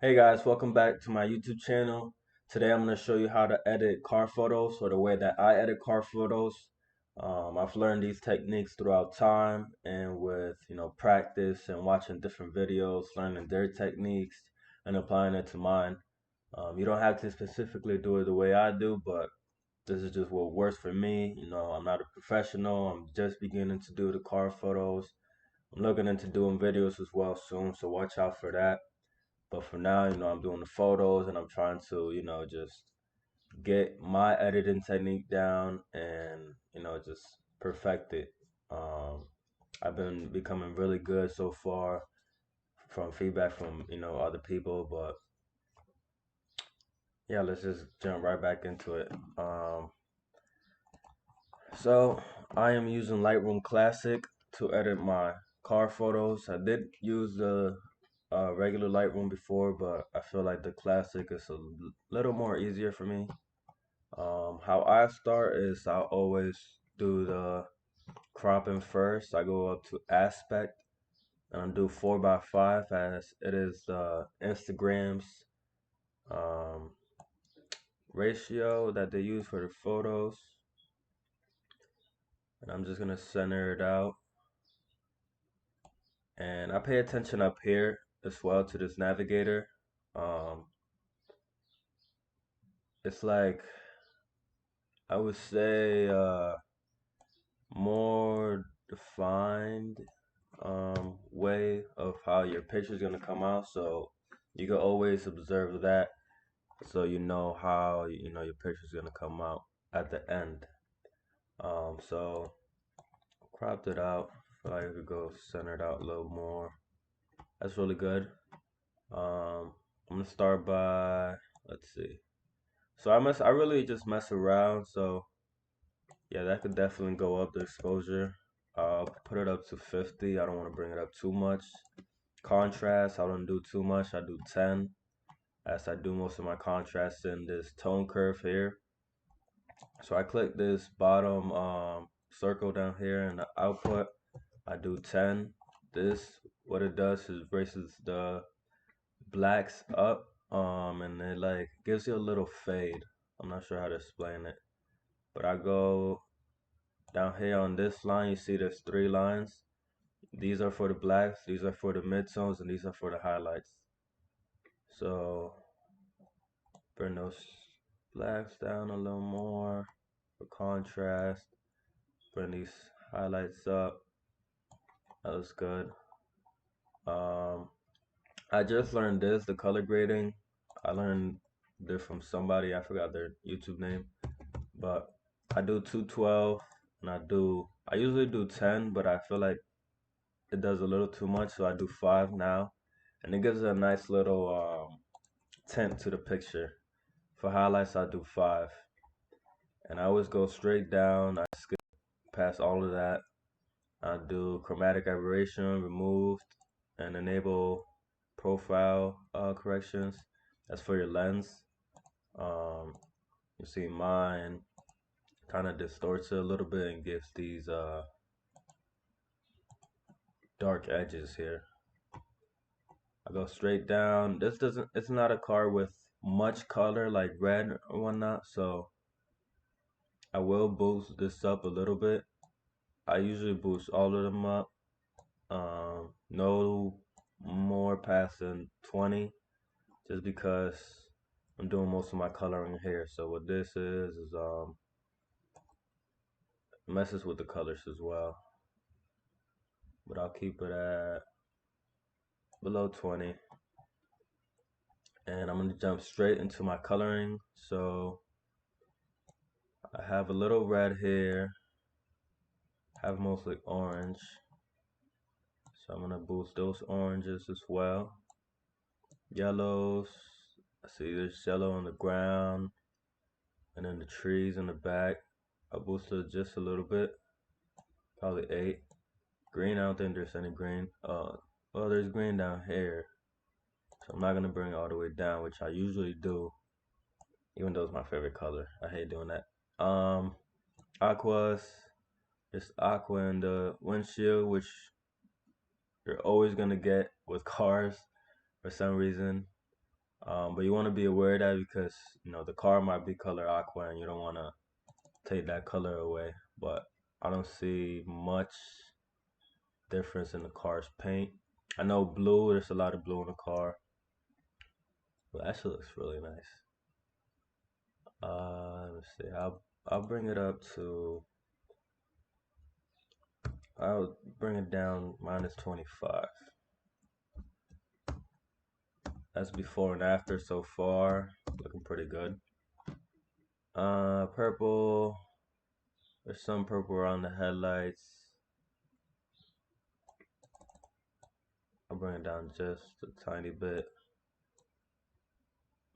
Hey guys, welcome back to my YouTube channel. Today I'm going to show you how to edit car photos, or the way that I edit car photos. I've learned these techniques throughout time and with practice and watching different videos, learning their techniques and applying it to mine. You don't have to specifically do it the way I do, but this is just what works for me. I'm not a professional. I'm just beginning to do the car photos. I'm looking into doing videos as well soon, so watch out for that. But for now, I'm doing the photos and I'm trying to, just get my editing technique down and, just perfect it. Um, I've been becoming really good so far from feedback from, other people. But yeah, let's just jump right back into it. So I am using Lightroom Classic to edit my car photos. I did use the regular Lightroom before, but I feel like the Classic is a little more easier for me. How I start is I always do the cropping first. I go up to aspect and I do 4:5 as it is Instagram's um, ratio that they use for the photos. And I'm just gonna center it out. And I pay attention up here as well to this navigator. Um, it's like, I would say, more defined way of how your picture is gonna come out. So you can always observe that, so you know how your picture is gonna come out at the end. So cropped it out. Feel like I could go centered out a little more. That's really good. I'm gonna start by, let's see. So I really just mess around. So yeah, that could definitely go up, the exposure. I'll put it up to 50. I don't want to bring it up too much. Contrast, I don't do too much. I do 10, as I do most of my contrast in this tone curve here. So I click this bottom circle down here in the output. I do 10. This, what it does is raises the blacks up, and it like gives you a little fade. I'm not sure how to explain it, but I go down here on this line. You see there's three lines. These are for the blacks, these are for the midtones, and these are for the highlights. So bring those blacks down a little more for contrast. Bring these highlights up. That was good. Um, I just learned this, the color grading. I learned this from somebody. I forgot their YouTube name, but I do 212, and I usually do 10, but I feel like it does a little too much, so I do 5 now, and it gives a nice little tint to the picture. For highlights, I do 5, and I always go straight down. I skip past all of that. I do chromatic aberration, removed, and enable profile corrections. That's for your lens. Um, you see mine kind of distorts it a little bit and gives these dark edges here. I go straight down. It's not a car with much color like red or whatnot, so I will boost this up a little bit. I usually boost all of them up. No more past than 20, just because I'm doing most of my coloring here. So what this is messes with the colors as well. But I'll keep it at below 20. And I'm gonna jump straight into my coloring. So I have a little red here, have mostly orange. So I'm gonna boost those oranges as well. Yellows, I see there's yellow on the ground, and then the trees in the back. I boosted just a little bit, probably 8. Green, I don't think there's any green. Well, there's green down here, so I'm not gonna bring it all the way down, which I usually do, even though it's my favorite color. I hate doing that. Aquas, it's aqua in the windshield, which you're always gonna get with cars for some reason. But you want to be aware of that because the car might be color aqua and you don't want to take that color away. But I don't see much difference in the car's paint. I know blue, there's a lot of blue in the car, but that shit looks really nice. Let's see. I'll bring it up to. I'll bring it down -25. That's before and after so far. Looking pretty good. Purple. There's some purple around the headlights. I'll bring it down just a tiny bit.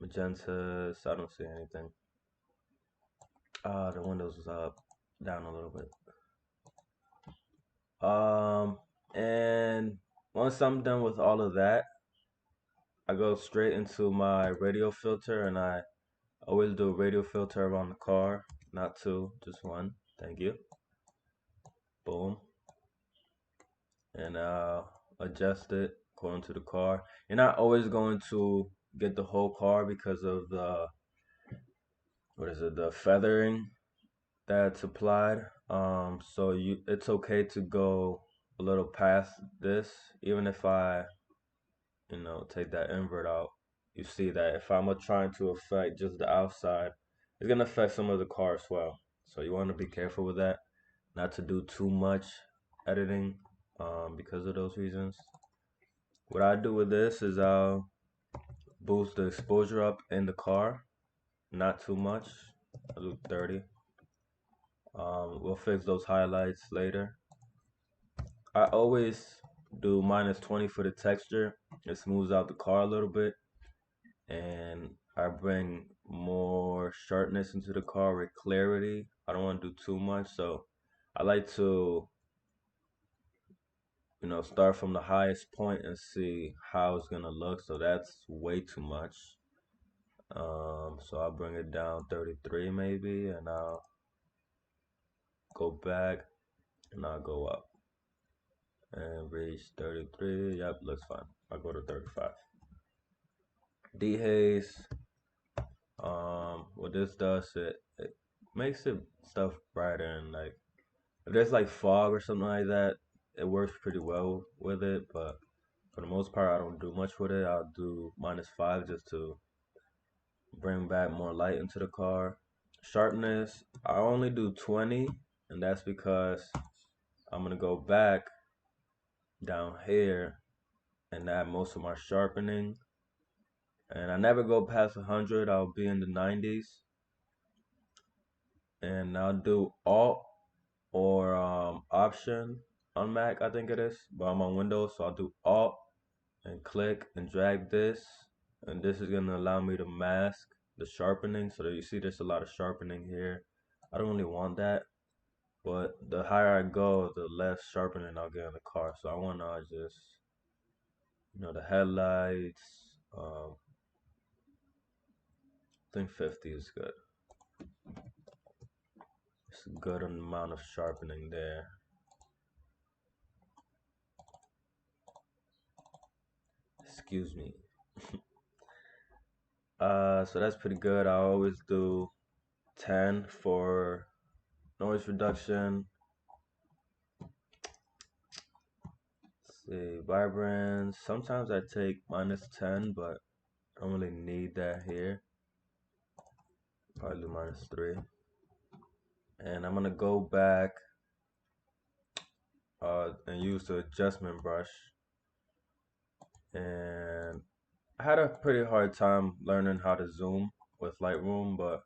Magentas, I don't see anything. The windows is up, down a little bit. And once I'm done with all of that, I go straight into my radio filter, and I always do a radio filter around the car, not two, just one. Thank you. Boom. And adjust it according to the car. You're not always going to get the whole car because of the the feathering that's applied. So it's okay to go a little past this, even if I take that invert out. You see that if I'm trying to affect just the outside, it's gonna affect some of the car as well. So you want to be careful with that, not to do too much editing because of those reasons. What I do with this is I'll boost the exposure up in the car, not too much. I'll do 30. We'll fix those highlights later. I always do -20 for the texture. It smooths out the car a little bit, and I bring more sharpness into the car with clarity. I don't want to do too much, so I like to start from the highest point and see how it's gonna look. So that's way too much. So I'll bring it down 33 maybe, and I'll go back and I'll go up and reach 33. Yep, looks fine. I'll go to 35. Dehaze. What this does, it makes it stuff brighter, and like if there's like fog or something like that, it works pretty well with it. But for the most part, I don't do much with it. I'll do -5 just to bring back more light into the car. Sharpness, I only do 20, and that's because I'm gonna go back down here and add most of my sharpening. And I never go past 100. I'll be in the 90s. And I'll do Alt or Option on Mac, I think it is, but I'm on Windows, so I'll do Alt and click and drag this, and this is gonna allow me to mask the sharpening. So that you see there's a lot of sharpening here. I don't really want that, but the higher I go, the less sharpening I'll get in the car. So I wanna just, the headlights. I think 50 is good. It's a good amount of sharpening there. Excuse me. So that's pretty good. I always do 10 for noise reduction. Let's see, vibrance. Sometimes I take -10, but I don't really need that here. Probably do -3. And I'm gonna go back and use the adjustment brush. And I had a pretty hard time learning how to zoom with Lightroom, but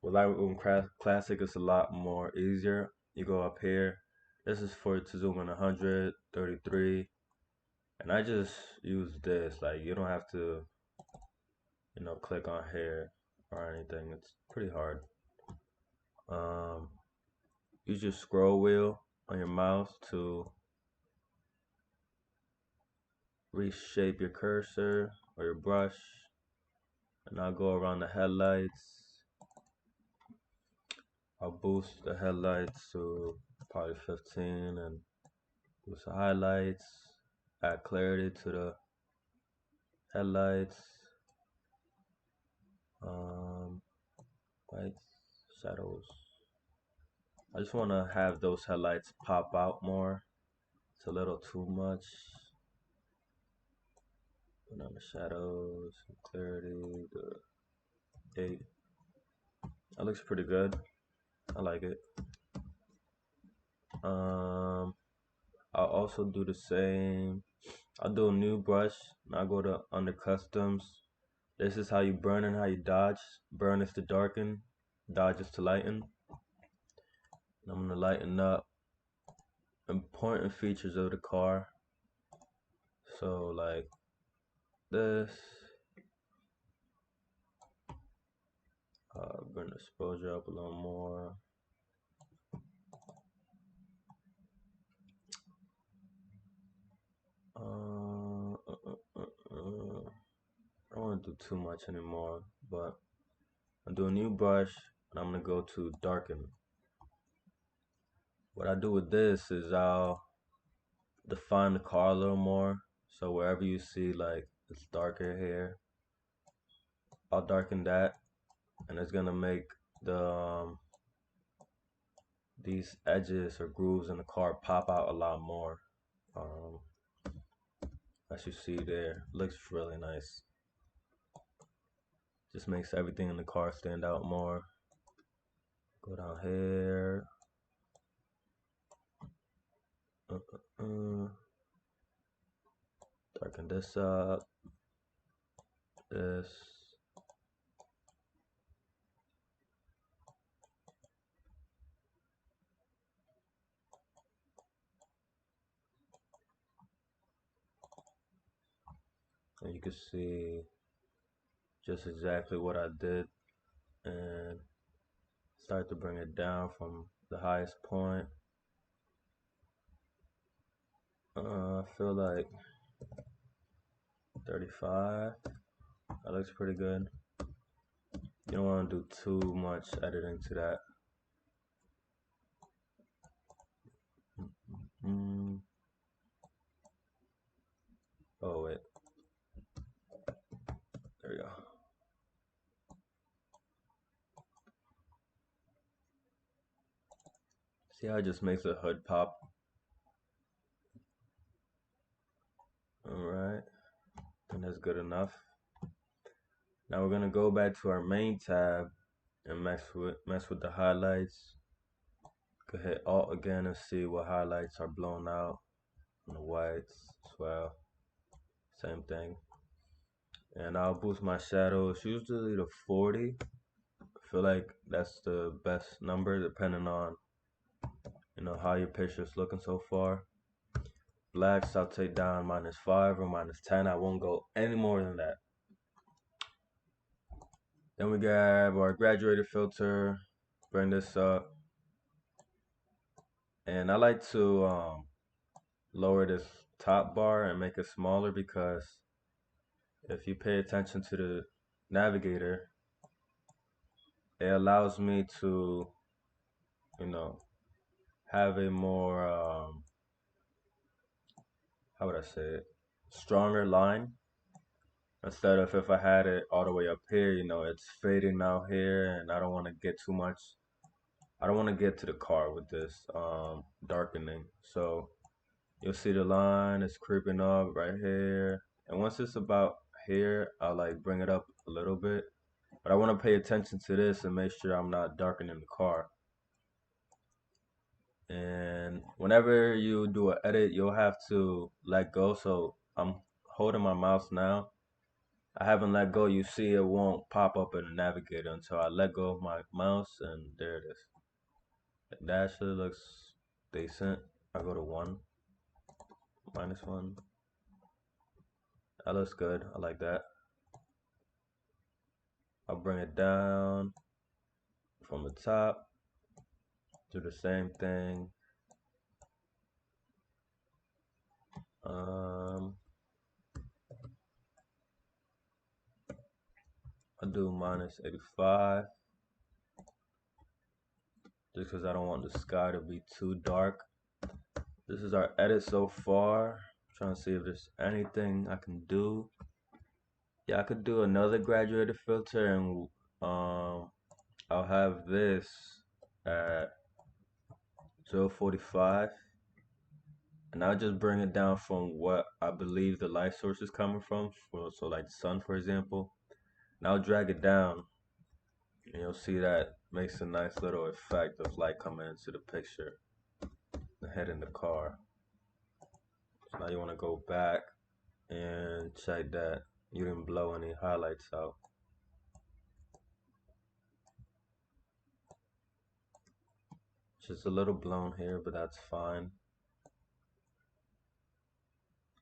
with Lightroom Classic, it's a lot more easier. You go up here. This is for to zoom in 100, 33, and I just use this. Like you don't have to, click on here or anything. It's pretty hard. Use your scroll wheel on your mouse to reshape your cursor or your brush, and I'll go around the headlights. I'll boost the headlights to probably 15 and boost the highlights, add clarity to the headlights. Lights, shadows. I just want to have those headlights pop out more. It's a little too much. Put on the shadows, clarity, the 8. That looks pretty good. I like it. I'll also do the same. I'll do a new brush. I'll go to under customs. This is how you burn and how you dodge. Burn is to darken, dodge is to lighten. I'm gonna lighten up important features of the car. So like this. Bring the exposure up a little more. I don't want to do too much anymore, but I'll do a new brush and I'm gonna go to darken. What I do with this is I'll define the car a little more. So wherever you see like it's darker here, I'll darken that, and it's gonna make the these edges or grooves in the car pop out a lot more. As you see there, looks really nice. Just makes everything in the car stand out more. Go down here. Darken this up. This. And you can see just exactly what I did, and start to bring it down from the highest point. I feel like 35. That looks pretty good. You don't want to do too much editing to that. Oh wait, there we go. See how it just makes the hood pop? Alright, and that's good enough. Now we're gonna go back to our main tab and mess with the highlights. Go hit Alt again and see what highlights are blown out. And the whites as well. Same thing. And I'll boost my shadows usually to 40. I feel like that's the best number depending on how your picture's looking so far. Blacks I'll take down -5 or -10. I won't go any more than that. Then we grab our graduated filter, bring this up, and I like to lower this top bar and make it smaller, because if you pay attention to the navigator, it allows me to have a more how would I say it, stronger line, instead of if I had it all the way up here, it's fading out here, and I don't want to get too much. I don't want to get to the car with this darkening. So you'll see the line is creeping up right here, and once it's about here, I'll like bring it up a little bit, but I want to pay attention to this and make sure I'm not darkening the car. And whenever you do an edit, you'll have to let go. So I'm holding my mouse now. I haven't let go. You see it won't pop up in the navigator until I let go of my mouse, and there it is. That actually looks decent. I go to 1, -1. That looks good. I like that. I'll bring it down from the top. Do the same thing. I'll do -85, just because I don't want the sky to be too dark. This is our edit so far. I'm trying to see if there's anything I can do. Yeah, I could do another graduated filter, and I'll have this at 0.45, and I'll just bring it down from what I believe the light source is coming from. So like the sun, for example. And I'll drag it down, and you'll see that makes a nice little effect of light coming into the picture, the head in the car. So now you want to go back and check that you didn't blow any highlights out. Just a little blown here, but that's fine.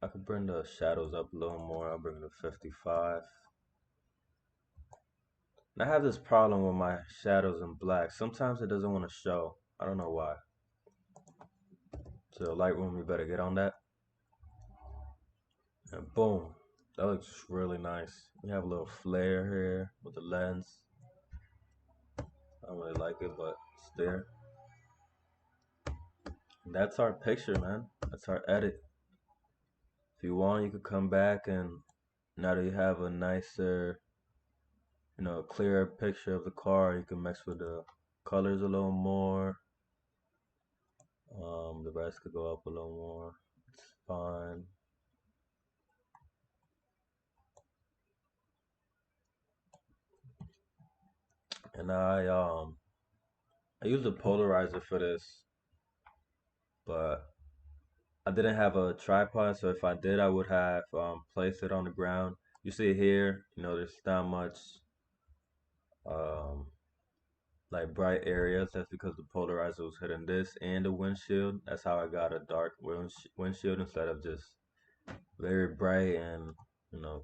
I could bring the shadows up a little more. I'll bring it to 55. And I have this problem with my shadows in black. Sometimes it doesn't want to show. I don't know why. So Lightroom, you better get on that. And boom, that looks really nice. We have a little flare here with the lens. I don't really like it, but it's there. And that's our picture, man. That's our edit. If you want, you could come back, and now that you have a nicer, clearer picture of the car, you can mess with the colors a little more. The rest could go up a little more. It's fine. And I use a polarizer for this, but I didn't have a tripod, so if I did, I would have placed it on the ground. You see here, there's not much um, like bright areas. That's because the polarizer was hitting this and the windshield. That's how I got a dark windshield instead of just very bright and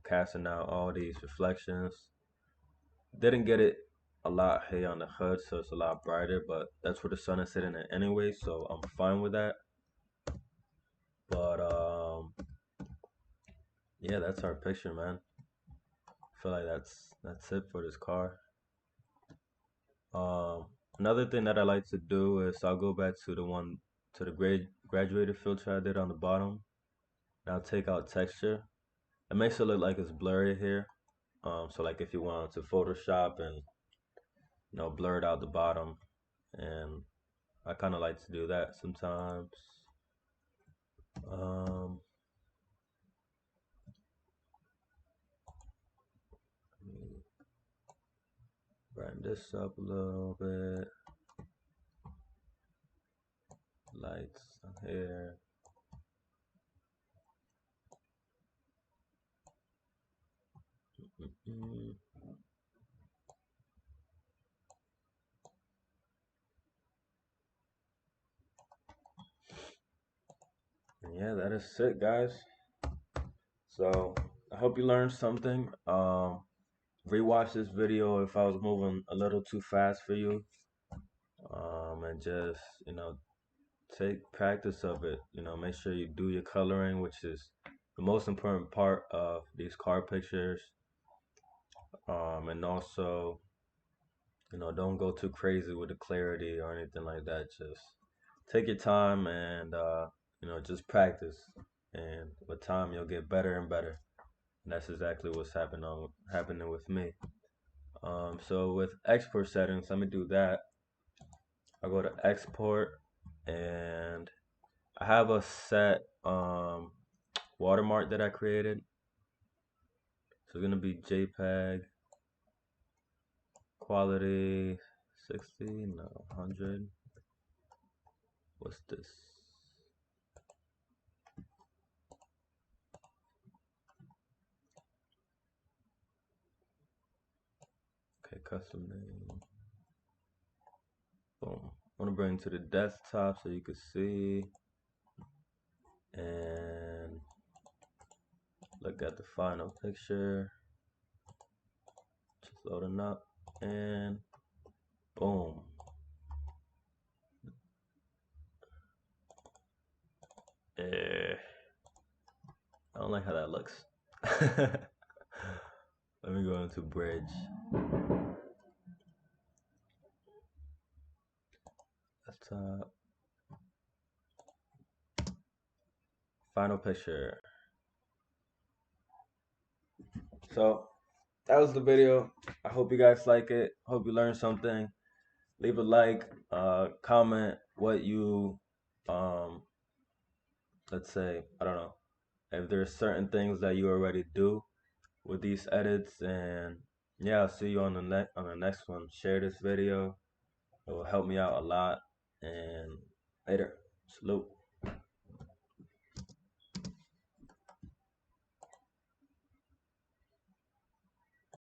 casting out all these reflections. Didn't get it a lot here on the hood, so it's a lot brighter, but that's where the sun is sitting at anyway, so I'm fine with that. But yeah, that's our picture, man. I feel like that's it for this car. Um, Another thing that I like to do is I'll go back to the graduated filter I did on the bottom. And I'll take out texture. It makes it look like it's blurry here. So like if you want to Photoshop and blur it out the bottom, and I kind of like to do that sometimes. Um, Brighten this up a little bit. Lights on here. Mm-mm. And yeah, that is it, guys. So I hope you learned something. Rewatch this video if I was moving a little too fast for you. And just take practice of it. Make sure you do your coloring, which is the most important part of these car pictures. And also, don't go too crazy with the clarity or anything like that. Just take your time and just practice. And with time, you'll get better and better. And that's exactly what's happening with me. So with export settings, let me do that. I go to export, and I have a set watermark that I created. So it's gonna be JPEG quality 60, no 100. What's this? Okay, custom name. Boom. I want to bring it to the desktop so you can see and look at the final picture. Just loading up, and boom. Eh, I don't like how that looks. Let me go into bridge. Desktop. Final picture. So that was the video. I hope you guys like it. Hope you learned something. Leave a like, comment what you, let's say, I don't know, if there's certain things that you already do with these edits. And yeah, I'll see you on the next one. Share this video. It will help me out a lot. And later. Salute.